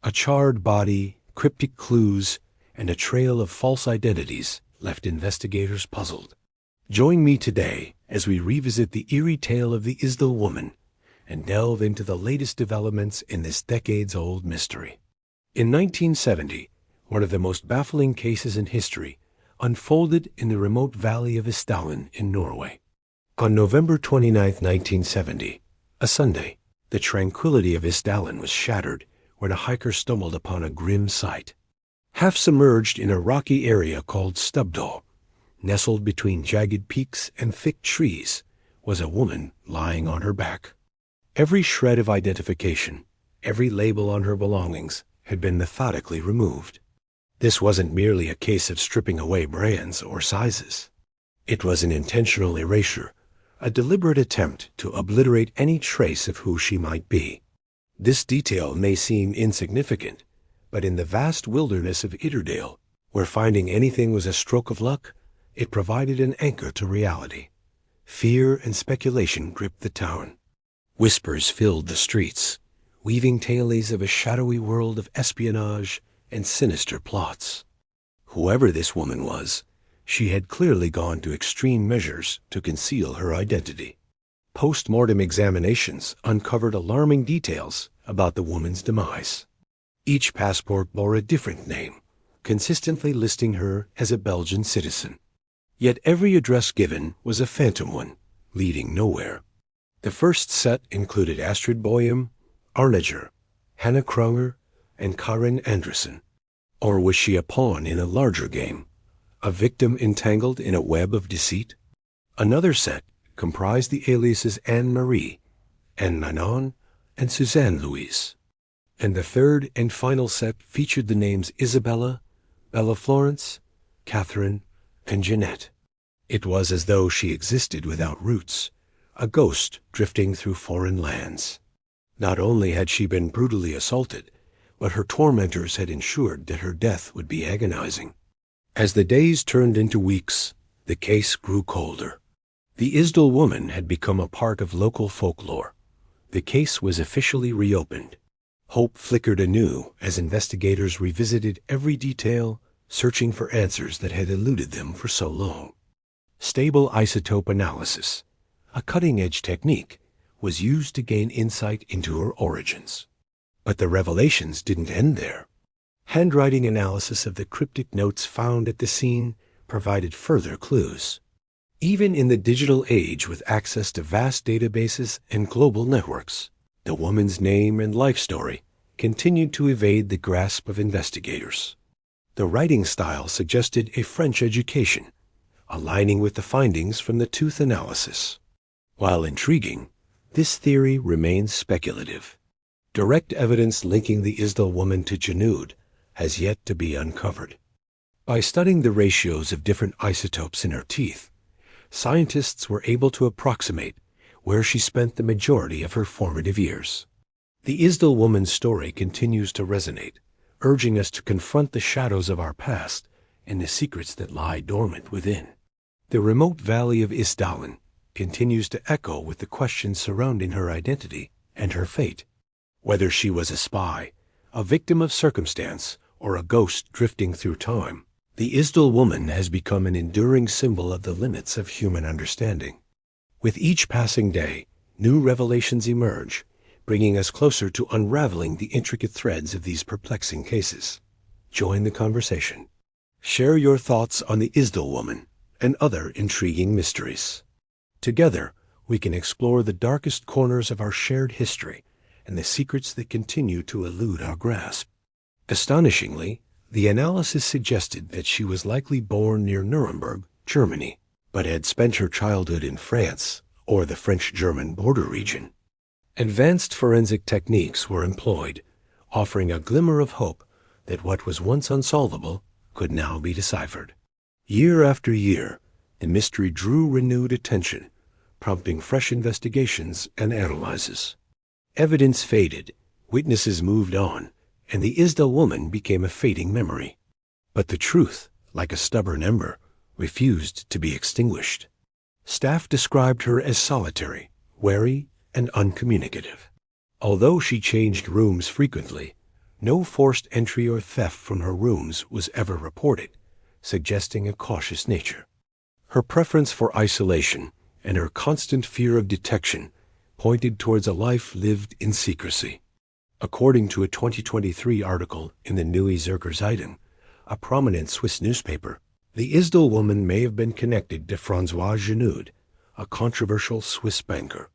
A charred body, cryptic clues, and a trail of false identities left investigators puzzled. Join me today as we revisit the eerie tale of the Isdal Woman and delve into the latest developments in this decades-old mystery. In 1970, one of the most baffling cases in history unfolded in the remote valley of Isdalen in Norway. On November 29, 1970, a Sunday, the tranquility of Isdalen was shattered when a hiker stumbled upon a grim sight. Half submerged in a rocky area called Stubdal, nestled between jagged peaks and thick trees, was a woman lying on her back. Every shred of identification, every label on her belongings, had been methodically removed. This wasn't merely a case of stripping away brands or sizes. It was an intentional erasure, a deliberate attempt to obliterate any trace of who she might be. This detail may seem insignificant, but in the vast wilderness of Iderdale, where finding anything was a stroke of luck, it provided an anchor to reality. Fear and speculation gripped the town. Whispers filled the streets, weaving tales of a shadowy world of espionage and sinister plots. Whoever this woman was, she had clearly gone to extreme measures to conceal her identity. Post-mortem examinations uncovered alarming details about the woman's demise. Each passport bore a different name, consistently listing her as a Belgian citizen. Yet every address given was a phantom one, leading nowhere. The first set included Astrid Boyum, Arneger, Hannah Krunger, and Karin Anderson. Or was she a pawn in a larger game, a victim entangled in a web of deceit? Another set comprised the aliases Anne-Marie, Anne-Manon, and Suzanne-Louise. And the third and final set featured the names Isabella, Bella Florence, Catherine, and Jeanette. It was as though she existed without roots, a ghost drifting through foreign lands. Not only had she been brutally assaulted, but her tormentors had ensured that her death would be agonizing. As the days turned into weeks, the case grew colder. The Isdal Woman had become a part of local folklore. The case was officially reopened. Hope flickered anew as investigators revisited every detail, searching for answers that had eluded them for so long. Stable isotope analysis, a cutting-edge technique, was used to gain insight into her origins. But the revelations didn't end there. Handwriting analysis of the cryptic notes found at the scene provided further clues. Even in the digital age with access to vast databases and global networks, the woman's name and life story continued to evade the grasp of investigators. The writing style suggested a French education, aligning with the findings from the tooth analysis. While intriguing, this theory remains speculative. Direct evidence linking the Isdal Woman to Junud has yet to be uncovered. By studying the ratios of different isotopes in her teeth, scientists were able to approximate where she spent the majority of her formative years. The Isdal Woman's story continues to resonate, urging us to confront the shadows of our past and the secrets that lie dormant within. The remote valley of Isdalen continues to echo with the questions surrounding her identity and her fate. Whether she was a spy, a victim of circumstance, or a ghost drifting through time, the Isdal Woman has become an enduring symbol of the limits of human understanding. With each passing day, new revelations emerge, bringing us closer to unraveling the intricate threads of these perplexing cases. Join the conversation. Share your thoughts on the Isdal Woman and other intriguing mysteries. Together, we can explore the darkest corners of our shared history and the secrets that continue to elude our grasp. Astonishingly, the analysis suggested that she was likely born near Nuremberg, Germany, but had spent her childhood in France or the French-German border region. Advanced forensic techniques were employed, offering a glimmer of hope that what was once unsolvable could now be deciphered. Year after year, the mystery drew renewed attention, prompting fresh investigations and analyses. Evidence faded, witnesses moved on, and the Isdal Woman became a fading memory. But the truth, like a stubborn ember, refused to be extinguished. Staff described her as solitary, wary, and uncommunicative. Although she changed rooms frequently, No forced entry or theft from her rooms was ever reported, suggesting a cautious nature. Her preference for isolation and her constant fear of detection pointed towards a life lived in secrecy. According to a 2023 article in the Neue Zürcher Zeitung, a prominent Swiss newspaper, the Isdal woman may have been connected to François Genoud, a controversial Swiss banker.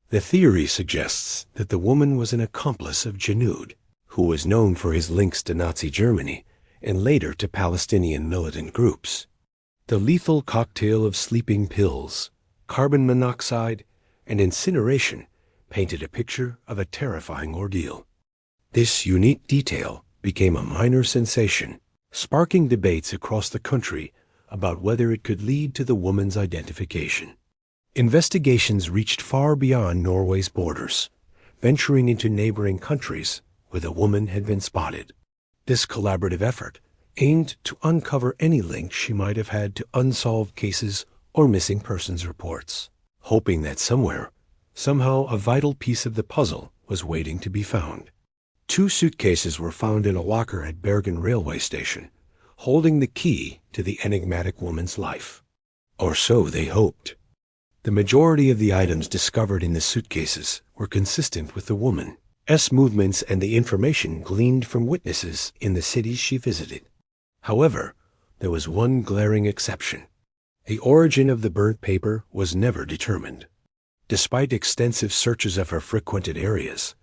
The theory suggests that the woman was an accomplice of Genoud, who was known for his links to Nazi Germany and later to Palestinian militant groups. The lethal cocktail of sleeping pills, carbon monoxide, and incineration painted a picture of a terrifying ordeal. This unique detail became a minor sensation, sparking debates across the country about whether it could lead to the woman's identification. Investigations reached far beyond Norway's borders, venturing into neighboring countries where the woman had been spotted. This collaborative effort aimed to uncover any link she might have had to unsolved cases or missing persons reports, hoping that somewhere, somehow, a vital piece of the puzzle was waiting to be found. 2 suitcases were found in a locker at Bergen railway station, holding the key to the enigmatic woman's life. Or so they hoped. The majority of the items discovered in the suitcases were consistent with the woman's movements and the information gleaned from witnesses in the cities she visited. However, there was one glaring exception. The origin of the burnt paper was never determined. Despite extensive searches of her frequented areas,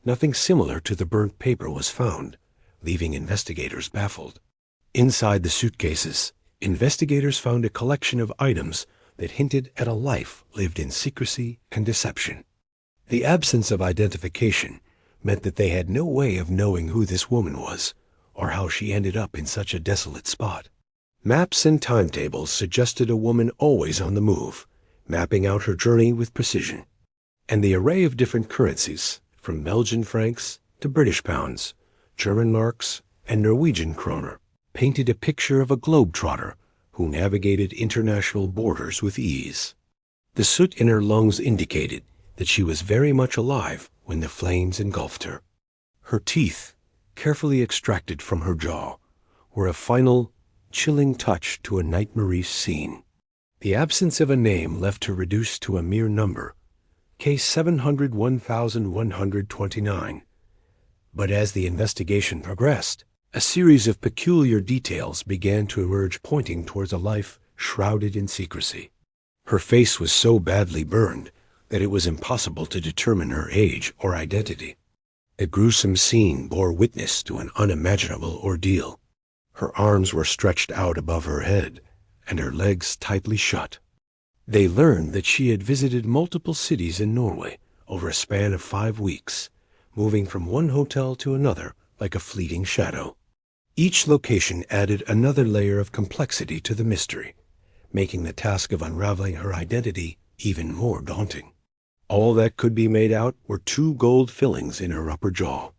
nothing similar to the burnt paper was found, leaving investigators baffled. Inside the suitcases, investigators found a collection of items that hinted at a life lived in secrecy and deception. The absence of identification meant that they had no way of knowing who this woman was or how she ended up in such a desolate spot. Maps and timetables suggested a woman always on the move, mapping out her journey with precision. And the array of different currencies, from Belgian francs to British pounds, German marks, and Norwegian kroner, painted a picture of a globetrotter who navigated international borders with ease. The soot in her lungs indicated that she was very much alive when the flames engulfed her. Her teeth, carefully extracted from her jaw, were a final, chilling touch to a nightmarish scene. The absence of a name left her reduced to a mere number, case 701,129. But as the investigation progressed, a series of peculiar details began to emerge pointing towards a life shrouded in secrecy. Her face was so badly burned that it was impossible to determine her age or identity. A gruesome scene bore witness to an unimaginable ordeal. Her arms were stretched out above her head, and her legs tightly shut. They learned that she had visited multiple cities in Norway over a span of 5 weeks, moving from one hotel to another like a fleeting shadow. Each location added another layer of complexity to the mystery, making the task of unraveling her identity even more daunting. All that could be made out were 2 gold fillings in her upper jaw.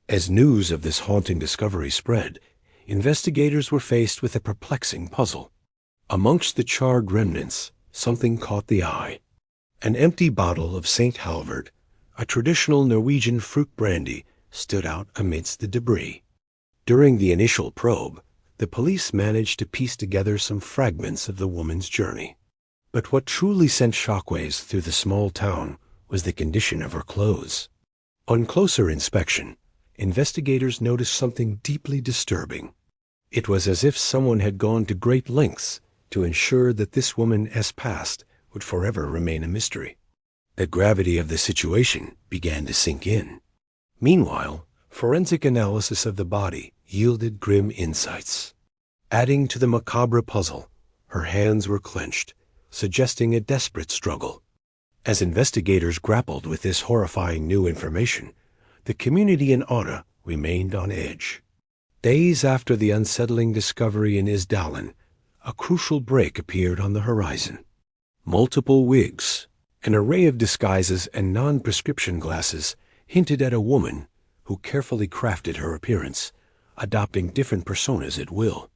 As news of this haunting discovery spread, investigators were faced with a perplexing puzzle. Amongst the charred remnants, something caught the eye. An empty bottle of St. Halvard, a traditional Norwegian fruit brandy, stood out amidst the debris. During the initial probe, the police managed to piece together some fragments of the woman's journey. But what truly sent shockwaves through the small town was the condition of her clothes. On closer inspection, investigators noticed something deeply disturbing. It was as if someone had gone to great lengths to ensure that this woman's past would forever remain a mystery. The gravity of the situation began to sink in. Meanwhile, forensic analysis of the body yielded grim insights. Adding to the macabre puzzle, her hands were clenched, suggesting a desperate struggle. As investigators grappled with this horrifying new information, the community in Odda remained on edge. Days after the unsettling discovery in Isdalen, a crucial break appeared on the horizon. Multiple wigs, an array of disguises, and non-prescription glasses hinted at a woman who carefully crafted her appearance, adopting different personas at will.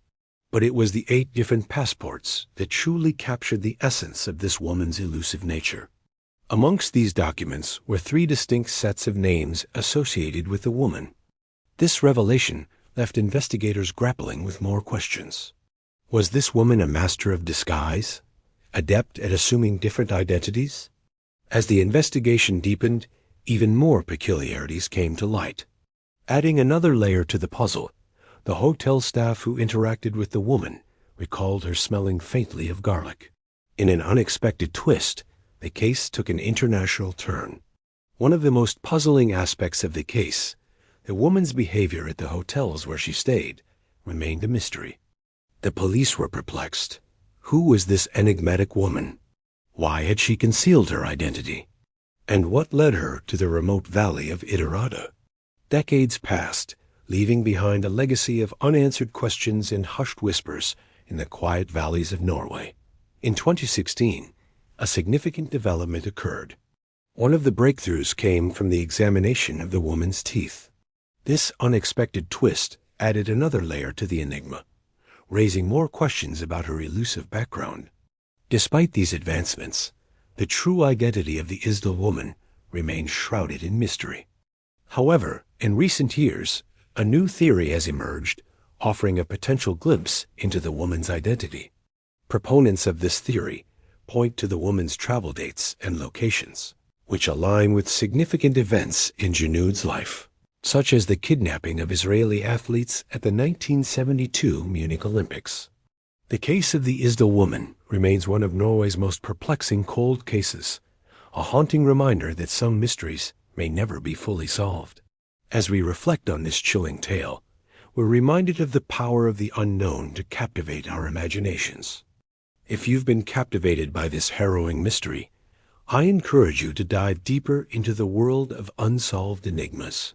But it was the 8 different passports that truly captured the essence of this woman's elusive nature. Amongst these documents were 3 distinct sets of names associated with the woman. This revelation left investigators grappling with more questions. Was this woman a master of disguise, adept at assuming different identities? As the investigation deepened, even more peculiarities came to light. Adding another layer to the puzzle, the hotel staff who interacted with the woman recalled her smelling faintly of garlic. In an unexpected twist, the case took an international turn. One of the most puzzling aspects of the case, the woman's behavior at the hotels where she stayed, remained a mystery. The police were perplexed. Who was this enigmatic woman? Why had she concealed her identity? And what led her to the remote valley of Idarada? Decades passed, leaving behind a legacy of unanswered questions and hushed whispers in the quiet valleys of Norway. In 2016, a significant development occurred. One of the breakthroughs came from the examination of the woman's teeth. This unexpected twist added another layer to the enigma, raising more questions about her elusive background. Despite these advancements, the true identity of the Isdal woman remains shrouded in mystery. However, in recent years, a new theory has emerged, offering a potential glimpse into the woman's identity. Proponents of this theory point to the woman's travel dates and locations, which align with significant events in Junaud's life, such as the kidnapping of Israeli athletes at the 1972 Munich Olympics. The case of the Isdal woman remains one of Norway's most perplexing cold cases, a haunting reminder that some mysteries may never be fully solved. As we reflect on this chilling tale, we're reminded of the power of the unknown to captivate our imaginations. If you've been captivated by this harrowing mystery, I encourage you to dive deeper into the world of unsolved enigmas.